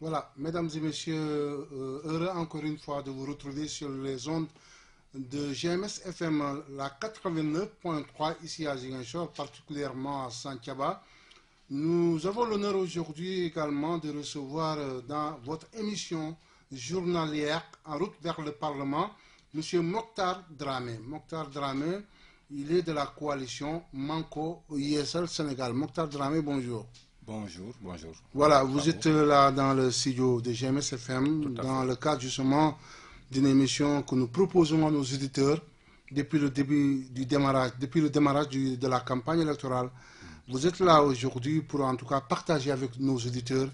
Voilà, mesdames et messieurs, heureux encore une fois de vous retrouver sur les ondes de GMS FM, la 89.3 ici à Ziguinchor, particulièrement à Santhiaba. Nous avons l'honneur aujourd'hui également de recevoir dans votre émission journalière En route vers le Parlement, M. Mokhtar Dramé. Mokhtar Dramé, il est de la coalition Manko ISL Sénégal. Mokhtar Dramé, bonjour. Bonjour, bonjour. Voilà, vous êtes là dans le studio de GMS FM, dans le cadre justement d'une émission que nous proposons à nos auditeurs depuis le début du démarrage, de la campagne électorale. Vous êtes là aujourd'hui pour en tout cas partager avec nos auditeurs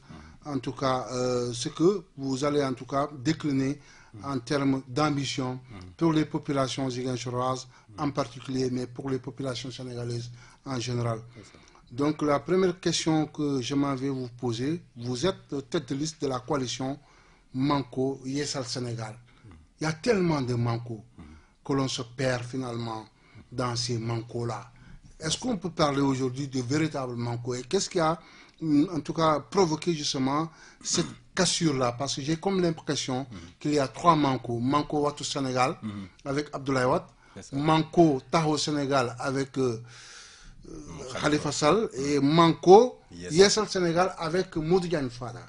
en tout cas ce que vous allez en tout cas décliner en termes d'ambition pour les populations ziguinchoroises en particulier, mais pour les populations sénégalaises en général. Donc la première question que je m'en vais vous poser, vous êtes tête de liste de la coalition Manko Yessal Sénégal. Il y a tellement de Manko que l'on se perd finalement dans ces Mankos-là. Est-ce qu'on peut parler aujourd'hui de véritables Manko? Et qu'est-ce qui a en tout cas provoqué justement cette cassure-là? Parce que j'ai comme l'impression qu'il y a trois Manko. Manko Watu Sénégal avec Abdoulaye Wade, Manko Taho Sénégal avec Khalifa Sall et Manko Yessal Sénégal avec Modou Fada.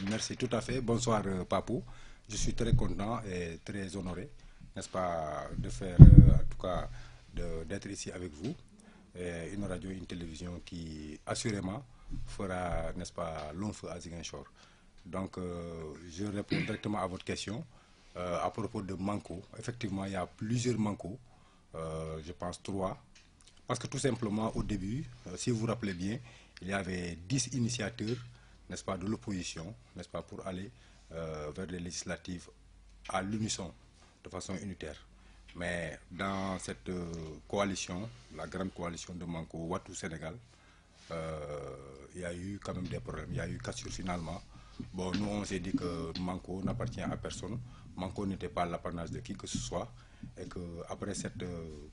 Merci, tout à fait. Bonsoir Papou. Je suis très content et très honoré, n'est-ce pas, de faire, en tout cas, d'être ici avec vous. Et une radio, une télévision qui assurément fera, n'est-ce pas, long feu à Ziguinchor. Donc, je réponds directement à votre question à propos de Manko. Effectivement, il y a plusieurs Manko, je pense 3. Parce que tout simplement, au début, si vous vous rappelez bien, il y avait 10 initiateurs, n'est-ce pas, de l'opposition, n'est-ce pas, pour aller vers les législatives à l'unisson, de façon unitaire. Mais dans cette coalition, la grande coalition de Manko Watu Sénégal, il y a eu quand même des problèmes. Il y a eu cassure finalement. Bon, nous, on s'est dit que Manko n'appartient à personne. Manko n'était pas l'apanage de qui que ce soit. Et qu'après cette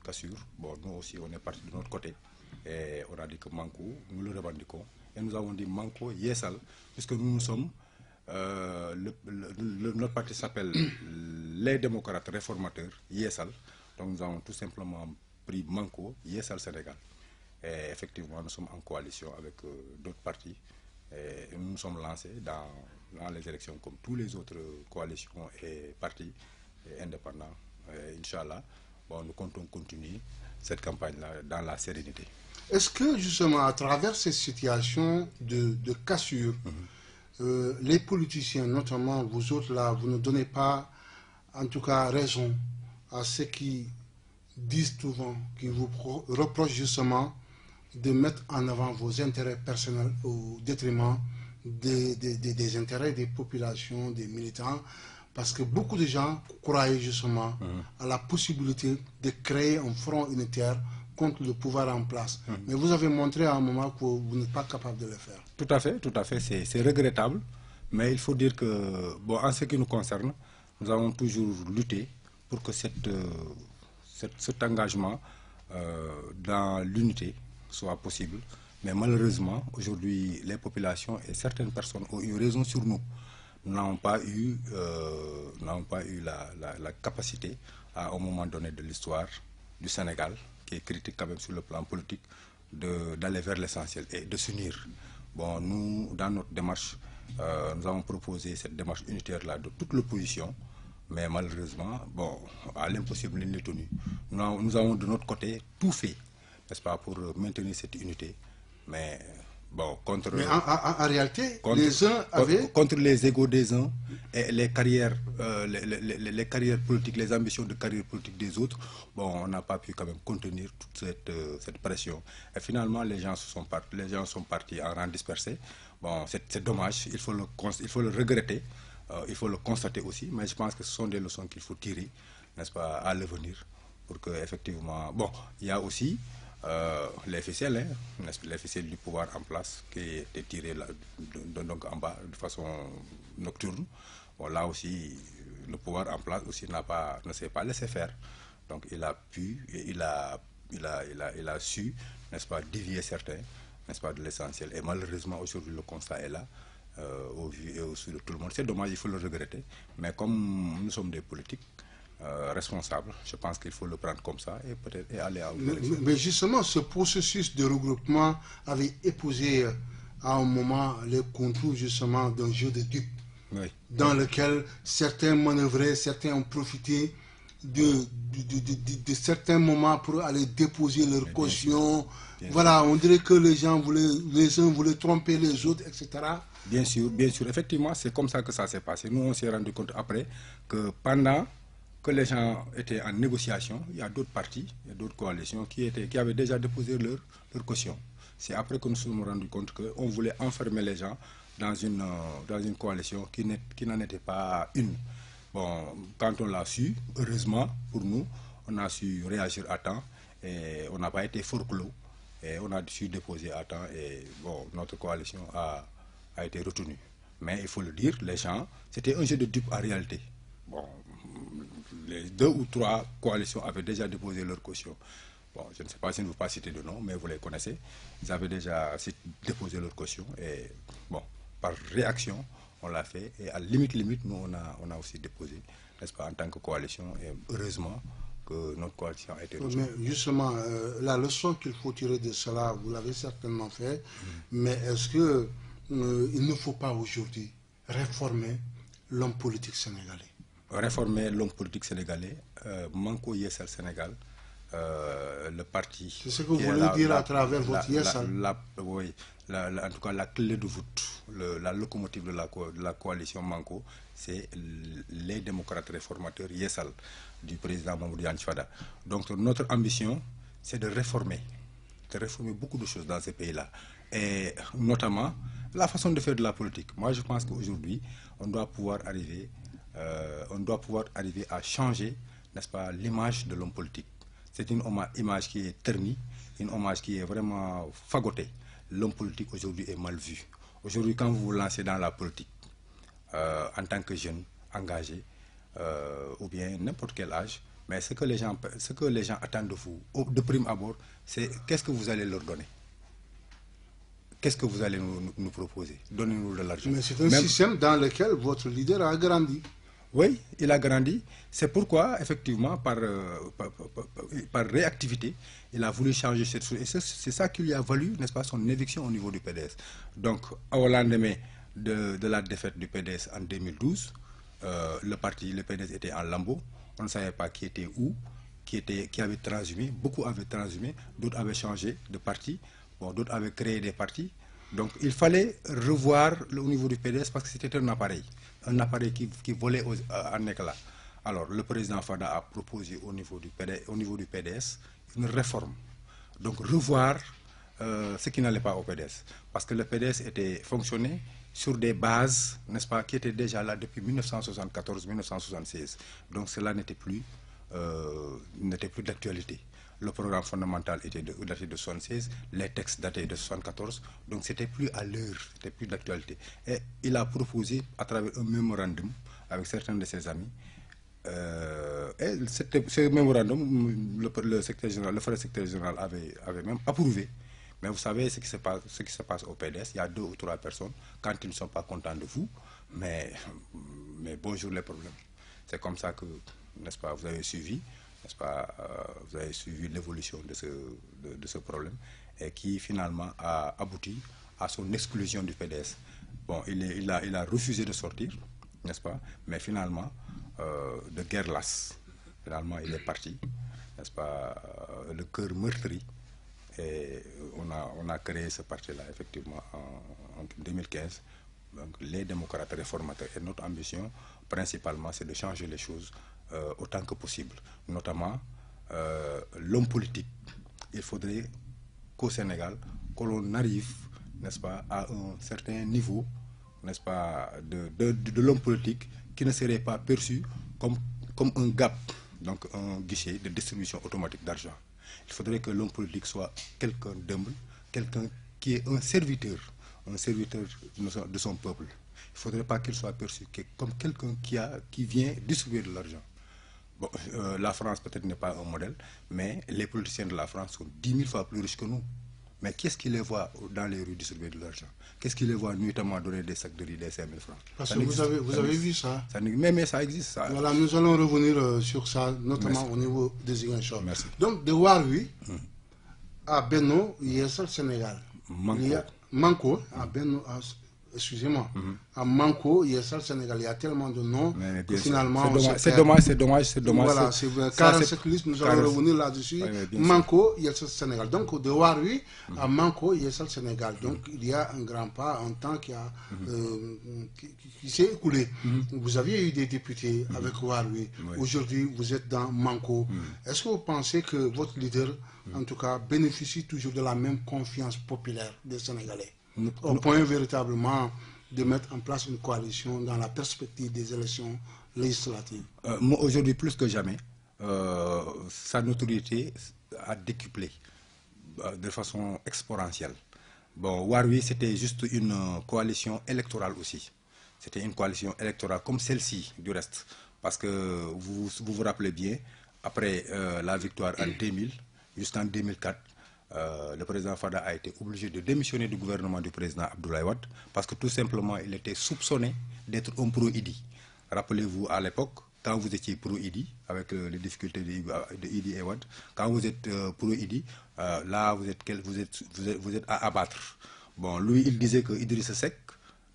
cassure, bon, nous aussi, on est parti de notre côté. Et on a dit que Manko, nous le revendiquons. Et nous avons dit Manko Yessal, puisque nous sommes, notre parti s'appelle les démocrates réformateurs, Yessal. Donc nous avons tout simplement pris Manko Yessal Sénégal. Et effectivement, nous sommes en coalition avec d'autres partis. Et nous nous sommes lancés dans les élections comme tous les autres coalitions et partis indépendants. Inch'Allah, bon, nous comptons continuer cette campagne-là dans la sérénité. Est-ce que justement à travers ces situations de cassure, les politiciens, notamment vous autres là, vous ne donnez pas en tout cas raison à ceux qui disent souvent, qui vous reprochent justement de mettre en avant vos intérêts personnels au détriment des intérêts des populations, des militants? Parce que beaucoup de gens croyaient justement à la possibilité de créer un front unitaire contre le pouvoir en place. Mais vous avez montré à un moment que vous n'êtes pas capable de le faire. Tout à fait, c'est regrettable. Mais il faut dire que, bon, en ce qui nous concerne, nous avons toujours lutté pour que cet engagement dans l'unité soit possible. Mais malheureusement, aujourd'hui, les populations et certaines personnes ont eu raison sur nous. N'ont pas eu la capacité à un moment donné de l'histoire du Sénégal, qui est critique quand même sur le plan politique, d'aller vers l'essentiel et de s'unir. Bon, nous, dans notre démarche, nous avons proposé cette démarche unitaire-là de toute l'opposition, mais malheureusement, bon, à l'impossible, il n'est tenu. Nous avons de notre côté tout fait, n'est-ce pas, pour maintenir cette unité, mais... Bon, mais en réalité, les uns avaient... Contre les égos des uns et les carrières, les carrières politiques, les ambitions de carrière politique des autres, bon, on n'a pas pu quand même contenir toute cette pression. Et finalement, les gens sont partis en rang dispersé. Bon, c'est dommage, il faut le regretter, il faut le constater aussi, mais je pense que ce sont des leçons qu'il faut tirer, n'est-ce pas, à l'avenir, pour que effectivement... Bon, il y a aussi... les ficelles, les ficelles du pouvoir en place qui étaient tirées donc en bas de façon nocturne. Bon, là aussi, le pouvoir en place aussi ne s'est pas laissé faire. Donc il a pu et il a su, n'est-ce pas, dévier certains, n'est-ce pas, de l'essentiel. Et malheureusement, aujourd'hui, le constat est là. au vu et au su de tout le monde. C'est dommage, il faut le regretter, mais comme nous sommes des politiques responsables, je pense qu'il faut le prendre comme ça et peut-être aller à mais justement, ce processus de regroupement avait épousé à un moment les contours justement d'un jeu de dupes, oui, dans lequel certains manœuvraient, certains ont profité de certains moments pour aller déposer leur caution. Voilà, on dirait que les uns voulaient tromper les autres, etc. Bien sûr, effectivement, c'est comme ça que ça s'est passé. Nous, on s'est rendu compte après que pendant que les gens étaient en négociation, il y a d'autres partis, il y a d'autres coalitions qui avaient déjà déposé leur caution. C'est après que nous nous sommes rendus compte qu'on voulait enfermer les gens dans une coalition qui n'en était pas une. Bon, quand on l'a su, heureusement pour nous, on a su réagir à temps et on n'a pas été forclos et on a su déposer à temps et bon, notre coalition a été retenue. Mais il faut le dire, les gens, c'était un jeu de dupes en réalité. Bon, les 2 ou 3 coalitions avaient déjà déposé leur caution. Bon, je ne sais pas si je ne veux pas citer de nom, mais vous les connaissez. Ils avaient déjà déposé leur caution et bon, par réaction, on l'a fait. Et à limite, nous, on a aussi déposé, n'est-ce pas, en tant que coalition. Et heureusement que notre coalition a été retenue. Mais justement, la leçon qu'il faut tirer de cela, vous l'avez certainement fait, mais est-ce que il ne faut pas aujourd'hui réformer l'homme politique sénégalais? Réformer l'homme politique sénégalais, Manko Yessal Sénégal, le parti. C'est ce que vous voulez dire à travers votre Yessal? Oui, en tout cas la clé de voûte, la locomotive de la coalition Manko, c'est les démocrates réformateurs Yessal du président Mamadou Yane Fada. Donc notre ambition, c'est de réformer beaucoup de choses dans ces pays-là. Et notamment la façon de faire de la politique. Moi, je pense qu'aujourd'hui, on doit pouvoir arriver à changer, n'est-ce pas, l'image de l'homme politique. C'est une image qui est ternie, une image qui est vraiment fagotée. L'homme politique aujourd'hui est mal vu. Aujourd'hui, quand vous vous lancez dans la politique, en tant que jeune, engagé, ou bien n'importe quel âge, mais ce que les gens attendent de vous, de prime abord, c'est qu'est-ce que vous allez leur donner? Qu'est-ce que vous allez nous proposer? Donnez-nous de l'argent. Mais c'est un système dans lequel votre leader a grandi. Oui, il a grandi. C'est pourquoi, effectivement, par réactivité, il a voulu changer cette chose. Et c'est ça qui lui a valu, n'est-ce pas, son éviction au niveau du PDS. Donc, au lendemain de la défaite du PDS en 2012, le PDS était en lambeaux. On ne savait pas qui était où, qui avait transhumé. Beaucoup avaient transhumé, d'autres avaient changé de parti. Bon, d'autres avaient créé des partis. Donc il fallait revoir au niveau du PDS parce que c'était un appareil qui volait en éclat. Alors le président Fada a proposé au niveau du PDS une réforme. Donc revoir ce qui n'allait pas au PDS. Parce que le PDS fonctionnait sur des bases, n'est-ce pas, qui étaient déjà là depuis 1974-1976. Donc cela n'était plus d'actualité. Le programme fondamental était daté de 76, les textes datés de 74, donc c'était plus à l'heure, c'était plus d'actualité. Et il a proposé à travers un mémorandum avec certains de ses amis, et ce mémorandum, le frère secrétaire général avait même approuvé. Mais vous savez ce qui se passe au PDS, il y a 2 ou 3 personnes, quand ils ne sont pas contents de vous, mais bonjour les problèmes. C'est comme ça que, n'est-ce pas, vous avez suivi. N'est-ce pas, vous avez suivi l'évolution de ce problème et qui finalement a abouti à son exclusion du PDS. Bon, il a refusé de sortir, n'est-ce pas, mais finalement, de guerre lasse, finalement il est parti, n'est-ce pas, le cœur meurtri, et on a créé ce parti-là effectivement en 2015, donc les démocrates réformateurs. Et notre ambition principalement, c'est de changer les choses autant que possible. Notamment, l'homme politique, il faudrait qu'au Sénégal, que l'on arrive, n'est-ce pas, à un certain niveau, n'est-ce pas, de l'homme politique qui ne serait pas perçu comme un gap, donc un guichet de distribution automatique d'argent. Il faudrait que l'homme politique soit quelqu'un d'humble, quelqu'un qui est un serviteur de son peuple. Il ne faudrait pas qu'il soit perçu comme quelqu'un qui vient distribuer de l'argent. Bon, la France peut-être n'est pas un modèle, mais les politiciens de la France sont 10 000 fois plus riches que nous. Mais qu'est-ce qu'ils les voient dans les rues distribuer de l'argent? Qu'est-ce qu'ils les voient nuitamment donner des sacs de riz, des 5 000 francs? Parce que vous avez vu ça. Mais ça existe, ça. Voilà, nous allons revenir sur ça, notamment au niveau des Ziguinchor. Merci. Donc, de Warui à Benno, il y a ça le Sénégal. Il y a Manko, à Benno, excusez-moi, à Manko, il y a ça le Sénégal. Il y a tellement de noms que finalement... C'est dommage. Voilà, c'est 47 listes, nous allons revenir là-dessus. Manko, il y a ça le Sénégal. Donc, de Warui à Manko, il y a ça le Sénégal. Donc, il y a un grand pas, un temps qui s'est écoulé. Vous aviez eu des députés avec Warui. Aujourd'hui, vous êtes dans Manko. Est-ce que vous pensez que votre leader, en tout cas, bénéficie toujours de la même confiance populaire des Sénégalais? Au point véritablement de mettre en place une coalition dans la perspective des élections législatives. Aujourd'hui, plus que jamais, sa notoriété a décuplé de façon exponentielle. Bon, Warui, c'était juste une coalition électorale aussi. C'était une coalition électorale comme celle-ci, du reste. Parce que vous rappelez bien, après la victoire en 2000, jusqu'en 2004, le président Fada a été obligé de démissionner du gouvernement du président Abdoulaye Wade parce que tout simplement il était soupçonné d'être un pro-Idi. Rappelez-vous à l'époque, quand vous étiez pro-Idi, avec les difficultés de Idi et Wade, quand vous êtes pro-Idi, là vous êtes à abattre. Bon, lui il disait que Idrissa Seck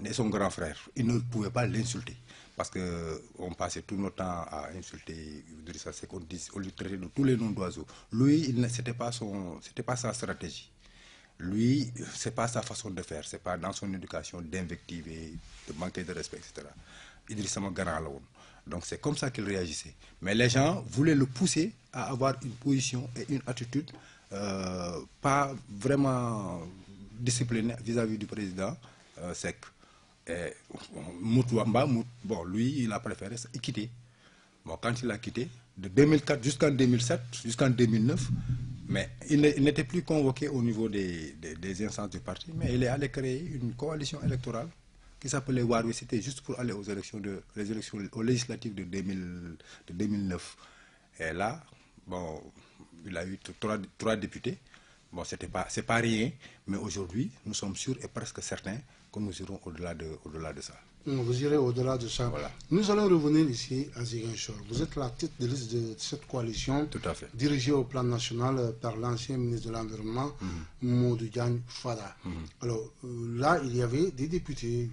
est son grand frère, il ne pouvait pas l'insulter. Parce qu'on passait tout notre temps à insulter Idrissa Seck, on lui traitait de tous les noms d'oiseaux. Lui, ce n'était pas sa stratégie. Lui, ce n'est pas sa façon de faire. Ce n'est pas dans son éducation d'invectiver, de manquer de respect, etc. Idrissa Magara. Donc c'est comme ça qu'il réagissait. Mais les gens voulaient le pousser à avoir une position et une attitude pas vraiment disciplinée vis-à-vis du président Seck. Et bon, lui, il a préféré quitter. Bon, quand il a quitté, de 2004 jusqu'en 2007, jusqu'en 2009, mais il n'était plus convoqué au niveau des instances du parti, mais il est allé créer une coalition électorale qui s'appelait Warui. C'était juste pour aller aux élections législatives de 2009. Et là, bon, il a eu trois députés. Bon, c'est pas rien, mais aujourd'hui, nous sommes sûrs et presque certains que nous irons au-delà de ça. Vous irez au-delà de ça. Voilà. Nous allons revenir ici à Ziguinchor. Vous êtes la tête de liste de cette coalition, tout à fait, dirigée au plan national par l'ancien ministre de l'Environnement, Mamadou Diagne Fada. Alors là, il y avait des députés.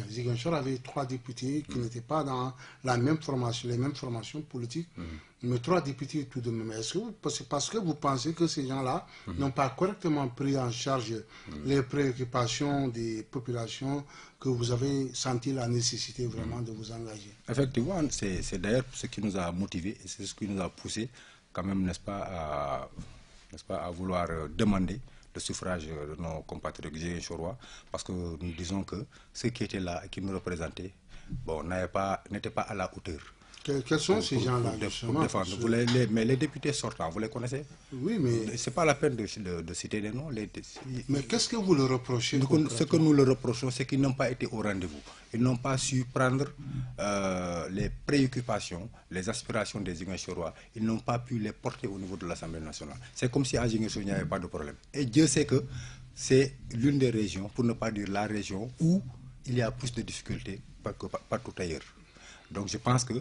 Ziguinchor avait 3 députés qui n'étaient pas dans la même formation, les mêmes formations politiques. Mais 3 députés tout de même. Est-ce que c'est parce que vous pensez que ces gens-là n'ont pas correctement pris en charge les préoccupations des populations que vous avez senti la nécessité vraiment de vous engager? Effectivement, c'est d'ailleurs ce qui nous a motivés et c'est ce qui nous a poussé quand même, n'est-ce pas, à vouloir demander le suffrage de nos compatriotes ziguinchorois, parce que nous disons que ceux qui étaient là et qui nous représentaient, bon, n'étaient pas à la hauteur. Quels sont ces gens-là, justement? Mais les députés sortants, vous les connaissez? Oui, mais... Ce n'est pas la peine de citer des noms. Mais qu'est-ce que vous leur reprochez? Ce que nous leur reprochons, c'est qu'ils n'ont pas été au rendez-vous. Ils n'ont pas su prendre les préoccupations, les aspirations des Ziguinchorois. Ils n'ont pas pu les porter au niveau de l'Assemblée nationale. C'est comme si à Ziguinchor, il n'y avait pas de problème. Et Dieu sait que c'est l'une des régions, pour ne pas dire la région, où il y a plus de difficultés partout ailleurs. Donc je pense que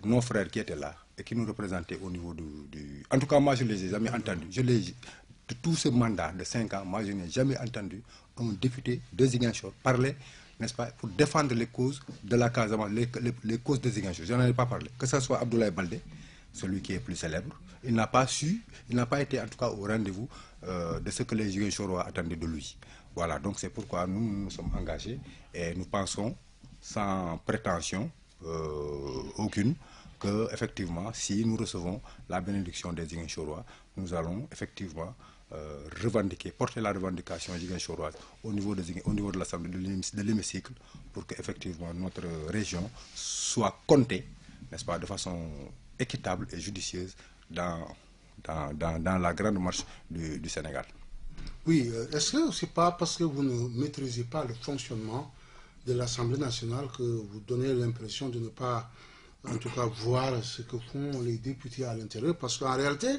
nos frères qui étaient là et qui nous représentaient au niveau du... En tout cas, moi, je les ai jamais entendus. De tout ce mandat de 5 ans, moi, je n'ai jamais entendu un député de Ziguinchor parler, n'est-ce pas, pour défendre les causes de la Casamance, les causes de Ziguinchor. Je n'en ai pas parlé. Que ce soit Abdoulaye Baldé, celui qui est plus célèbre, il n'a pas été en tout cas au rendez-vous de ce que les Ziguinchorois attendaient de lui. Voilà, donc c'est pourquoi nous sommes engagés et nous pensons sans prétention aucune que effectivement si nous recevons la bénédiction des Ziguinchorois, nous allons effectivement porter la revendication ziguinchoroise au niveau de l'Assemblée de l'hémicycle pour que effectivement notre région soit comptée, n'est-ce pas, de façon équitable et judicieuse dans la grande marche du Sénégal. Oui, est-ce que ce n'est pas parce que vous ne maîtrisez pas le fonctionnement de l'Assemblée nationale que vous donnez l'impression de ne pas, en tout cas, voir ce que font les députés à l'intérieur? Parce qu'en réalité,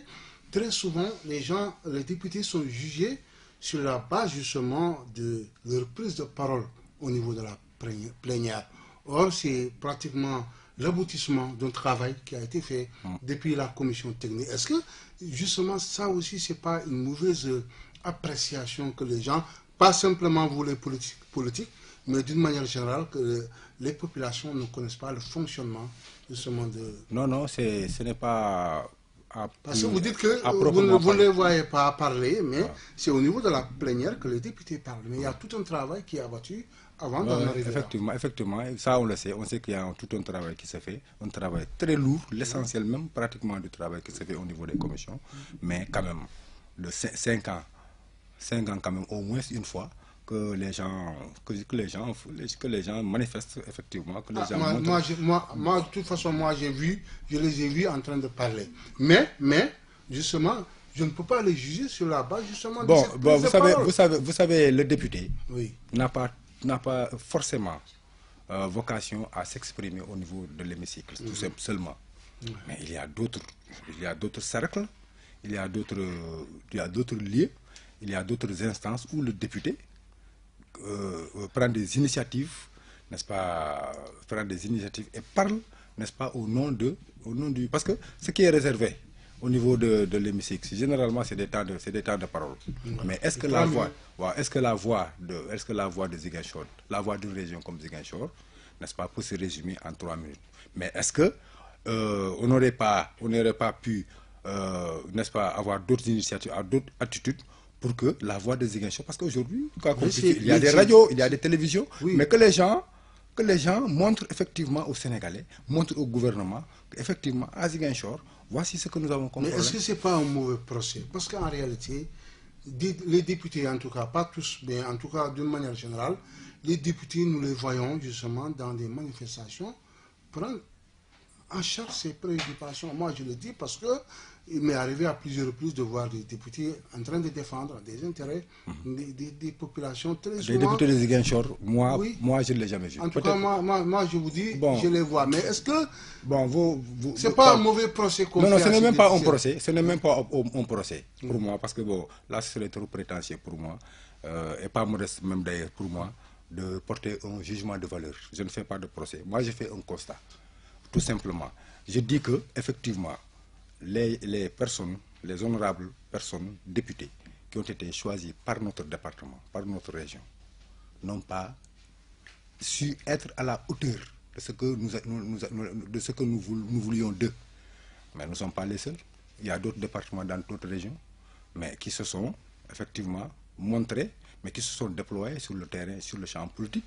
très souvent, les députés sont jugés sur la base justement de leur prise de parole au niveau de la plénière. Or, c'est pratiquement l'aboutissement d'un travail qui a été fait depuis la commission technique. Est-ce que justement ça aussi, c'est pas une mauvaise appréciation que les gens, pas simplement vous les politiques, mais d'une manière générale, que les populations ne connaissent pas le fonctionnement justement de... Non, non, ce n'est pas... Parce que vous dites que vous ne les voyez pas parler, mais c'est au niveau de la plénière que les députés parlent. Mais il y a tout un travail qui est abattu avant d'en arriver effectivement, là. Effectivement, ça on sait qu'il y a tout un travail qui se fait, un travail très lourd, l'essentiel même pratiquement du travail qui se fait au niveau des commissions, mais quand même, de 5 ans quand même, au moins une fois, que les gens manifestent effectivement, que les gens moi, de toute façon, je les ai vus en train de parler. Mais justement, je ne peux pas les juger sur la base justement de cette prise de parole. Vous savez, le député oui. n'a pas forcément vocation à s'exprimer au niveau de l'hémicycle, tout seulement. Mais il y a d'autres cercles, il y a d'autres lieux, il y a d'autres instances où le député prend des initiatives, n'est-ce pas, et parle, n'est-ce pas, au nom du... Parce que ce qui est réservé au niveau de l'hémicycle, généralement, c'est des temps de parole. Mais est-ce que la voix de Ziguinchor, la voix d'une région comme Ziguinchor, n'est-ce pas, peut se résumer en 3 minutes? Mais est-ce que on n'aurait pas pu, n'est-ce pas, avoir d'autres initiatives, d'autres attitudes pour que la voix de Ziguinchor, parce qu'aujourd'hui, il y a des radios, il y a des télévisions, mais que les gens montrent effectivement aux Sénégalais, montrent au gouvernement qu'effectivement, à Ziguinchor, voici ce que nous avons compris. Mais est-ce que ce n'est pas un mauvais procès? Parce qu'en réalité, les députés, en tout cas, pas tous, mais en tout cas d'une manière générale, les députés, nous les voyons justement dans des manifestations prendre en charge ces préoccupations. Moi, je le dis parce que il m'est arrivé à plusieurs reprises de voir des députés en train de défendre des intérêts des populations très souvent. Les députés de Ziguinchor, moi je ne l'ai jamais vu. En tout cas, moi, je vous dis, je les vois. Mais est-ce que c'est pas un mauvais procès qu'on fait? Non, ce n'est même pas un procès. Ce n'est même pas un procès pour moi, parce que là, ce serait trop prétentieux pour moi, et pas modeste même d'ailleurs pour moi, de porter un jugement de valeur. Je ne fais pas de procès. Moi, je fais un constat, tout simplement. Je dis que effectivement, les personnes, les honorables personnes députés qui ont été choisis par notre département, par notre région, n'ont pas su être à la hauteur de ce que nous voulions d'eux. Mais nous ne sommes pas les seuls. Il y a d'autres départements dans d'autres régions, mais qui se sont effectivement montrés, mais qui se sont déployés sur le terrain, sur le champ politique,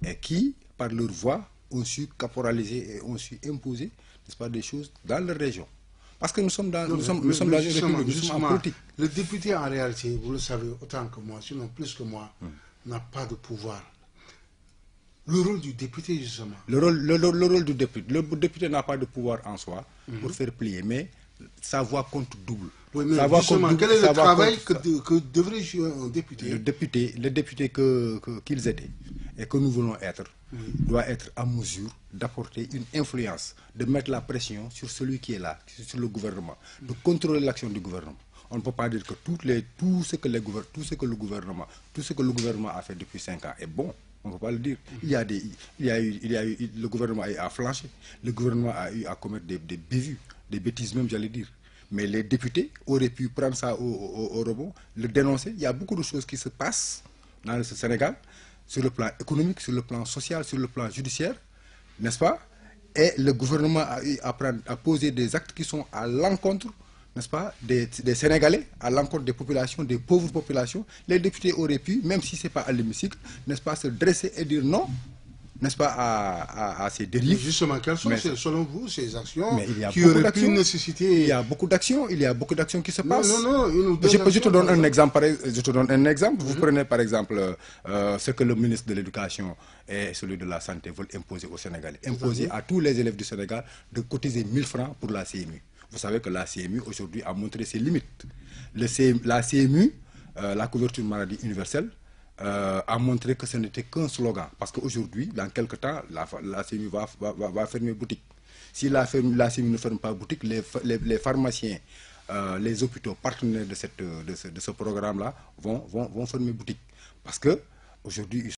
et qui, par leur voix, ont su caporaliser et ont su imposer, n'est-ce pas, des choses dans leur région. Parce que nous sommes dans une république, nous sommes en politique. Le député, en réalité, vous le savez autant que moi, sinon plus que moi, n'a pas de pouvoir. Le rôle du député, justement. Le rôle du député. Le député n'a pas de pouvoir en soi pour faire plier, mais sa voix compte double. Oui, mais justement, quel est le travail que devrait jouer un député? Le député qu'ils étaient et que nous voulons être, doit être à mesure d'apporter une influence, de mettre la pression sur celui qui est là, sur le gouvernement, de contrôler l'action du gouvernement. On ne peut pas dire que tout ce que le gouvernement a fait depuis 5 ans est bon. On ne peut pas le dire. Le gouvernement a flanché, le gouvernement a eu à commettre des bévues, des bêtises même, j'allais dire. Mais les députés auraient pu prendre ça au rebond, le dénoncer. Il y a beaucoup de choses qui se passent dans le Sénégal, sur le plan économique, sur le plan social, sur le plan judiciaire, n'est-ce pas? Et le gouvernement a eu à poser des actes qui sont à l'encontre, n'est-ce pas, des Sénégalais, à l'encontre des populations, des pauvres populations. Les députés auraient pu, même si ce n'est pas à l'hémicycle, n'est-ce pas, se dresser et dire non, n'est-ce pas, à ces dérives. Mais justement, quelles sont, selon vous, ces actions qui auraient pu nécessiter... Il y a beaucoup d'actions, qui se passent. Non, je te donne un exemple. Vous prenez par exemple ce que le ministre de l'Éducation et celui de la Santé veulent imposer aux Sénégalais. Imposer à tous les élèves du Sénégal de cotiser 1000 francs pour la CMU. Vous savez que la CMU aujourd'hui a montré ses limites. La CMU, la couverture maladie universelle, a montré que ce n'était qu'un slogan. Parce qu'aujourd'hui, dans quelques temps, la CMU va fermer boutique. Si la CMU ne ferme pas boutique, les pharmaciens les hôpitaux partenaires de ce programme-là vont fermer boutique. Parce que aujourd'hui,